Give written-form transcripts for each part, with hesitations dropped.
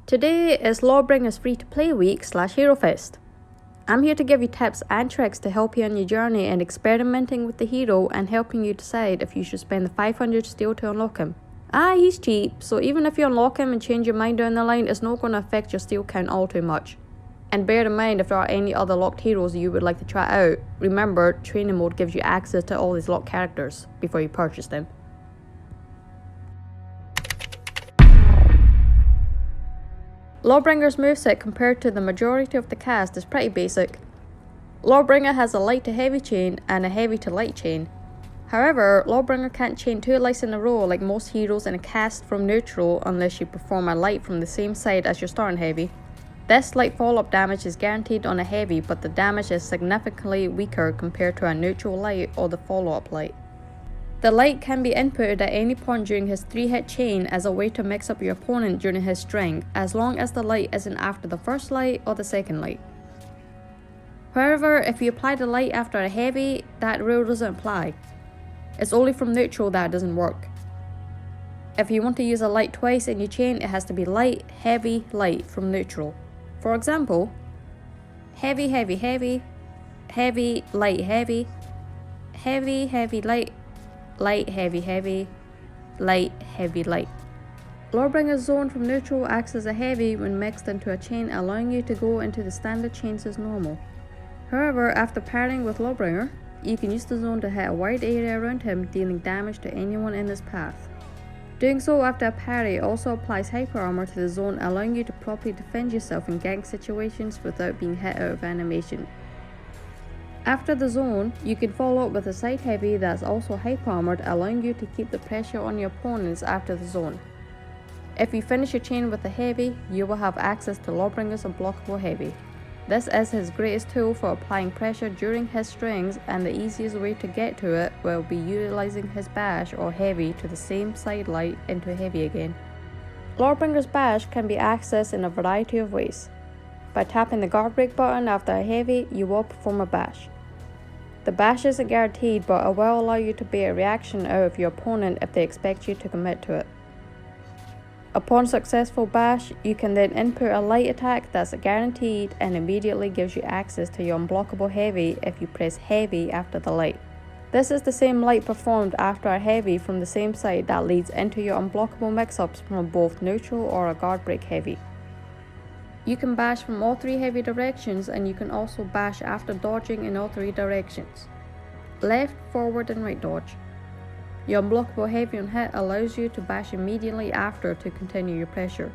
Today is Lawbringer's free-to-play week / Hero Fest. I'm here to give you tips and tricks to help you on your journey and experimenting with the hero and helping you decide if you should spend the 500 steel to unlock him. He's cheap, so even if you unlock him and change your mind down the line, it's not going to affect your steel count all too much. And bear in mind, if there are any other locked heroes you would like to try out, remember training mode gives you access to all these locked characters before you purchase them. Lawbringer's moveset compared to the majority of the cast is pretty basic. Lawbringer has a light to heavy chain and a heavy to light chain. However, Lawbringer can't chain 2 lights in a row like most heroes in a cast from neutral unless you perform a light from the same side as your starting heavy. This light follow-up damage is guaranteed on a heavy, but the damage is significantly weaker compared to a neutral light or the follow-up light. The light can be inputted at any point during his 3-hit chain as a way to mix up your opponent during his string, as long as the light isn't after the first light or the second light. However, if you apply the light after a heavy, that rule doesn't apply. It's only from neutral that it doesn't work. If you want to use a light twice in your chain, it has to be light, heavy, light from neutral. For example, heavy, heavy, heavy, heavy, light, heavy, heavy, heavy, light, light, heavy, heavy, light, heavy, light. Lawbringer's zone from neutral acts as a heavy when mixed into a chain, allowing you to go into the standard chains as normal. However, after pairing with Lawbringer, you can use the zone to hit a wide area around him, dealing damage to anyone in his path. Doing so after a parry also applies hyper armor to the zone, allowing you to properly defend yourself in gank situations without being hit out of animation. After the zone, you can follow up with a side heavy that's also hyper armored, allowing you to keep the pressure on your opponents after the zone. If you finish your chain with a heavy, you will have access to Lawbringer's unblockable heavy. This is his greatest tool for applying pressure during his strings, and the easiest way to get to it will be utilizing his bash or heavy to the same side light into heavy again. Lawbringer's bash can be accessed in a variety of ways. By tapping the guard break button after a heavy, you will perform a bash. The bash isn't guaranteed, but it will allow you to bait a reaction out of your opponent if they expect you to commit to it. Upon successful bash, you can then input a light attack that's guaranteed and immediately gives you access to your unblockable heavy if you press heavy after the light. This is the same light performed after a heavy from the same side that leads into your unblockable mix-ups from both neutral or a guard break heavy. You can bash from all 3 heavy directions, and you can also bash after dodging in all 3 directions. Left, forward and right dodge. Your unblockable heavy on hit allows you to bash immediately after to continue your pressure.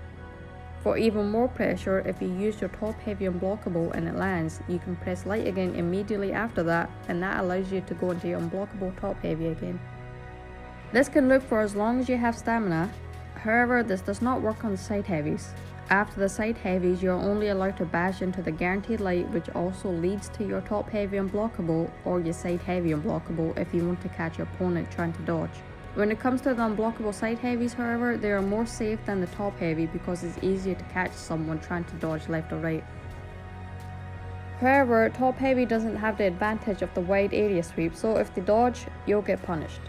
For even more pressure, if you use your top heavy unblockable and it lands, you can press light again immediately after that, and that allows you to go into your unblockable top heavy again. This can loop for as long as you have stamina. However, this does not work on the side heavies. After the side heavies, you are only allowed to bash into the guaranteed light, which also leads to your top heavy unblockable or your side heavy unblockable if you want to catch your opponent trying to dodge. When it comes to the unblockable side heavies, however, they are more safe than the top heavy because it's easier to catch someone trying to dodge left or right. However, top heavy doesn't have the advantage of the wide area sweep, so if they dodge, you'll get punished.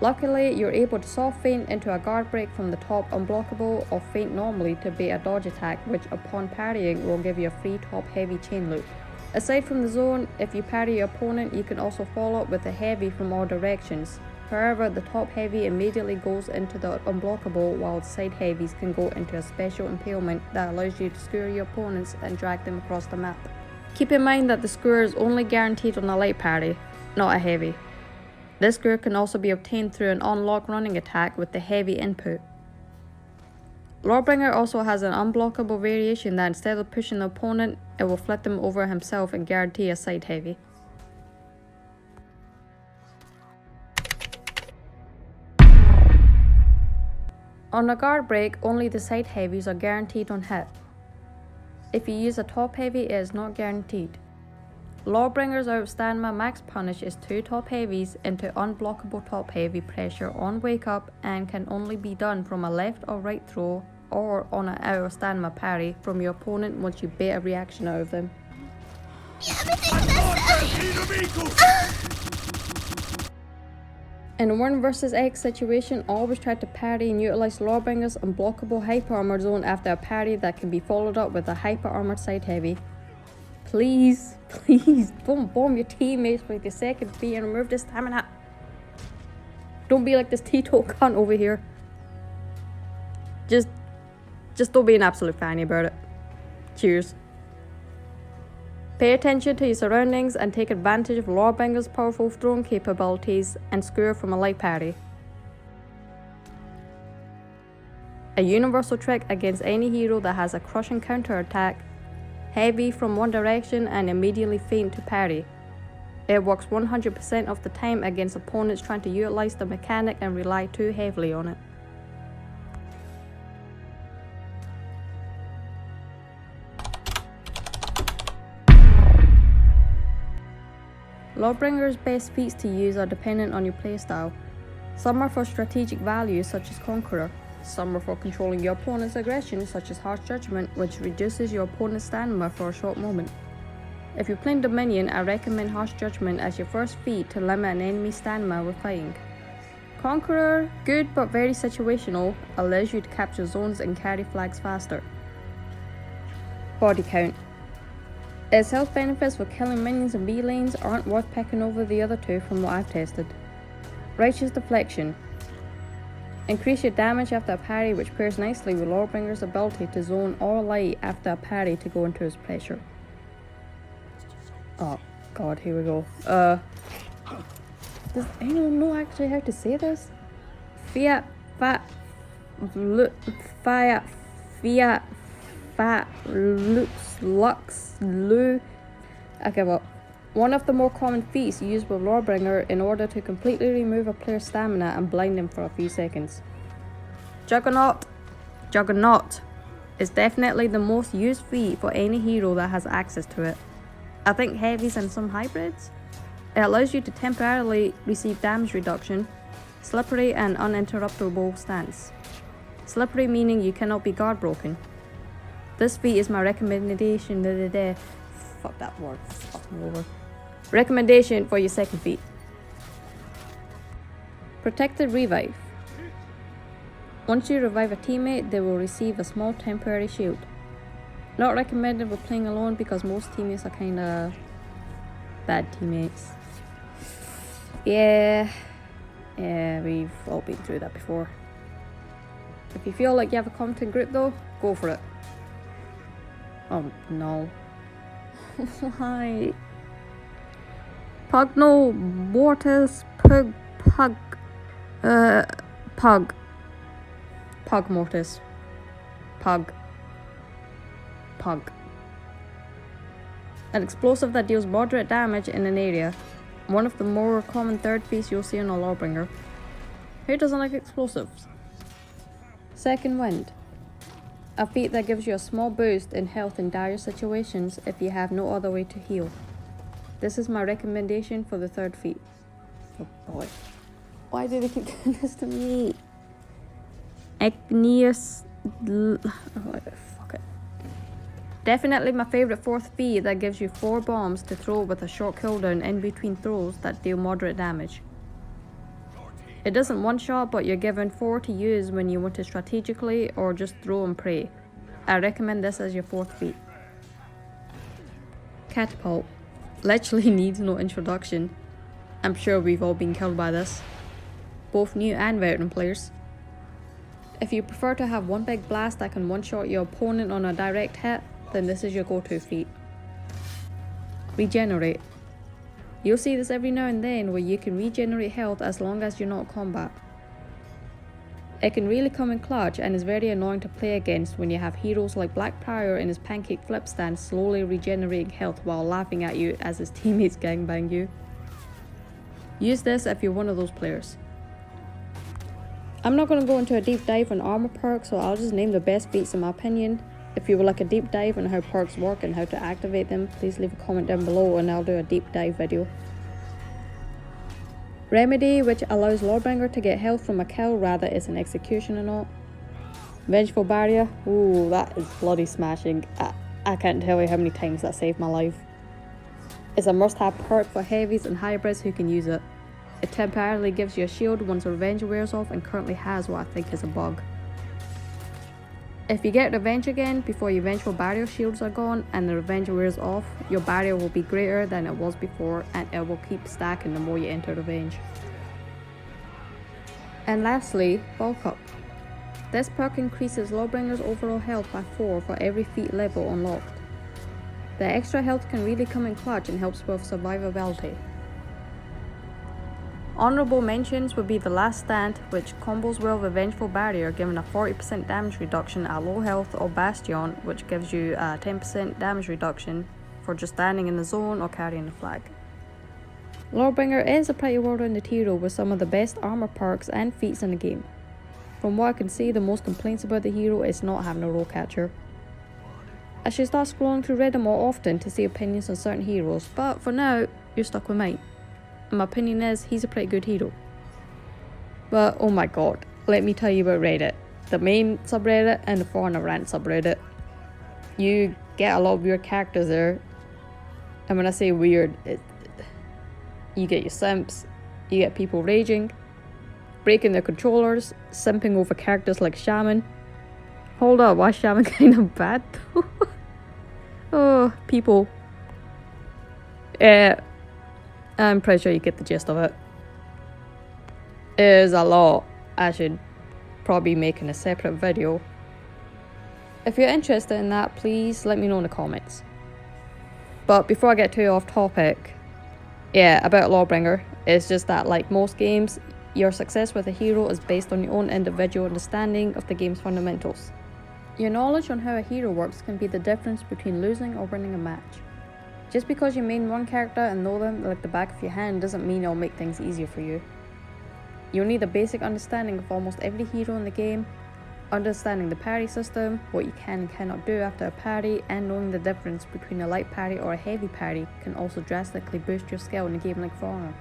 Luckily, you're able to soft feint into a guard break from the top unblockable or feint normally to bait a dodge attack, which upon parrying will give you a free top heavy chain loop. Aside from the zone, if you parry your opponent, you can also follow up with a heavy from all directions. However, the top heavy immediately goes into the unblockable, while the side heavies can go into a special impalement that allows you to skewer your opponents and drag them across the map. Keep in mind that the skewer is only guaranteed on a light parry, not a heavy. This skewer can also be obtained through an unlock running attack with the heavy input. Lawbringer also has an unblockable variation that instead of pushing the opponent, it will flip them over himself and guarantee a side heavy. On a guard break, only the side heavies are guaranteed on hit. If you use a top heavy, it is not guaranteed. Lawbringer's out of stamina max punish is 2 top heavies into unblockable top heavy pressure on wake up and can only be done from a left or right throw or on an out of stamina parry from your opponent once you bait a reaction out of them. In a 1 vs X situation, always try to parry and utilize Lawbringer's unblockable hyper armor zone after a parry that can be followed up with a hyper armored side heavy. Please, bomb your teammates with your second feat and remove the stamina. Don't be like this Tito cunt over here. Just don't be an absolute fanny about it. Cheers. Pay attention to your surroundings and take advantage of Lawbringer's powerful throwing capabilities and skewer from a light parry. A universal trick against any hero that has a crushing counter attack, heavy from one direction and immediately feint to parry. It works 100% of the time against opponents trying to utilize the mechanic and rely too heavily on it. Lawbringer's best feats to use are dependent on your playstyle. Some are for strategic value such as Conqueror. Some are for controlling your opponent's aggression such as Harsh Judgment, which reduces your opponent's stamina for a short moment. If you're playing Dominion, I recommend Harsh Judgment as your first feat to limit an enemy's stamina with fighting. Conqueror, good but very situational, allows you to capture zones and carry flags faster. Body count. Its health benefits for killing minions in B lanes aren't worth picking over the other two from what I've tested. Righteous Deflection. Increase your damage after a parry, which pairs nicely with Lawbringer's ability to zone or light after a parry to go into his pressure. Oh god, here we go. Does anyone know actually how to say this? Fiat, lux, lu. Okay, well, one of the more common feats used with Lawbringer in order to completely remove a player's stamina and blind him for a few seconds. Juggernaut is definitely the most used feat for any hero that has access to it. I think heavies and some hybrids. It allows you to temporarily receive damage reduction, slippery and uninterruptible stance. Slippery meaning you cannot be guard broken. This feat is my recommendation. Fuck that word. Fucking over. Recommendation for your second feat. Protected Revive. Once you revive a teammate, they will receive a small temporary shield. Not recommended for playing alone because most teammates are kinda bad teammates. Yeah, we've all been through that before. If you feel like you have a competent group though, go for it. Oh no. Why? Pugno Mortis Pug Mortis. Pug. An explosive that deals moderate damage in an area. One of the more common third feats you'll see on a Lawbringer. Who doesn't like explosives? Second Wind. A feat that gives you a small boost in health in dire situations if you have no other way to heal. This is my recommendation for the third feat. Oh boy. Why do they keep doing this to me? Igneous... fuck it. Definitely my favourite fourth feat that gives you 4 bombs to throw with a short cooldown in between throws that deal moderate damage. It doesn't one-shot, but you're given 4 to use when you want to strategically or just throw and pray. I recommend this as your fourth feat. Catapult. Literally needs no introduction. I'm sure we've all been killed by this. Both new and veteran players. If you prefer to have one big blast that can one-shot your opponent on a direct hit, then this is your go-to feat. Regenerate. You'll see this every now and then where you can regenerate health as long as you're not in combat. It can really come in clutch and is very annoying to play against when you have heroes like Black Prior in his pancake flip stance slowly regenerating health while laughing at you as his teammates gangbang you. Use this if you're one of those players. I'm not going to go into a deep dive on armor perks, so I'll just name the best feats in my opinion. If you would like a deep dive on how perks work and how to activate them, please leave a comment down below and I'll do a deep dive video. Remedy, which allows Lawbringer to get health from a kill rather is an execution or not. Vengeful Barrier, ooh, that is bloody smashing. I can't tell you how many times that saved my life. It's a must-have perk for heavies and hybrids who can use it. It temporarily gives you a shield once Revenge wears off and currently has what I think is a bug. If you get Revenge again before your Vengeful Barrier shields are gone and the Revenge wears off, your barrier will be greater than it was before and it will keep stacking the more you enter Revenge. And lastly, Bulk Up. This perk increases Lawbringer's overall health by 4 for every feat level unlocked. The extra health can really come in clutch and helps with survivability. Honourable mentions would be the Last Stand, which combos with Revengeful Barrier, giving a 40% damage reduction at low health, or Bastion, which gives you a 10% damage reduction for just standing in the zone or carrying the flag. Lawbringer is a pretty well-rounded hero with some of the best armor perks and feats in the game. From what I can see, the most complaints about the hero is not having a roll catcher. I should start scrolling through Reddit more often to see opinions on certain heroes, but for now, you're stuck with mine. And my opinion is, he's a pretty good hero. But oh my god, let me tell you about Reddit. The main subreddit and the For Honor Rant subreddit. You get a lot of weird characters there. And when I say weird, you get your simps, you get people raging, breaking their controllers, simping over characters like Shaman. Hold up, why is Shaman kind of bad though? Oh, people. I'm pretty sure you get the gist of it. There's a lot. I should probably be making a separate video. If you're interested in that, please let me know in the comments. But before I get too off topic, about Lawbringer, it's just that like most games, your success with a hero is based on your own individual understanding of the game's fundamentals. Your knowledge on how a hero works can be the difference between losing or winning a match. Just because you main one character and know them like the back of your hand doesn't mean it'll make things easier for you. You'll need a basic understanding of almost every hero in the game, understanding the parry system, what you can and cannot do after a parry, and knowing the difference between a light parry or a heavy parry can also drastically boost your skill in a game like For Honor.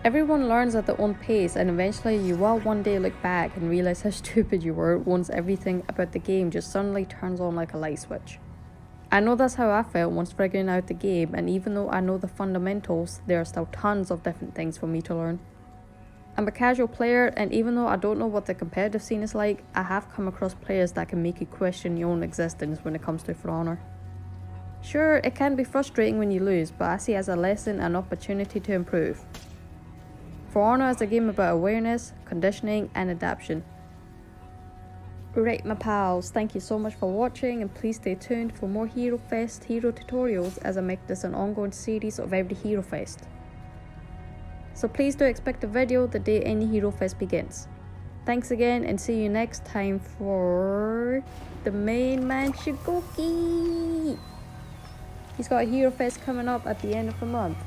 Everyone learns at their own pace, and eventually you will one day look back and realise how stupid you were once everything about the game just suddenly turns on like a light switch. I know that's how I felt once figuring out the game, and even though I know the fundamentals, there are still tons of different things for me to learn. I'm a casual player, and even though I don't know what the competitive scene is like, I have come across players that can make you question your own existence when it comes to For Honor. Sure, it can be frustrating when you lose, but I see it as a lesson and opportunity to improve. For Honor is a game about awareness, conditioning, and adaptation. Right, my pals, thank you so much for watching, and please stay tuned for more Hero Fest hero tutorials as I make this an ongoing series of every Hero Fest. So please do expect a video the day any Hero Fest begins. Thanks again, and see you next time for the main man Shigoki. He's got a Hero Fest coming up at the end of the month,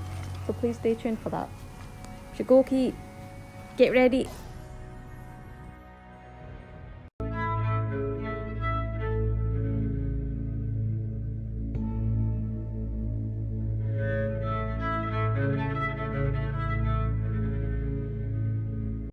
so please stay tuned for that. Shigoki, get ready.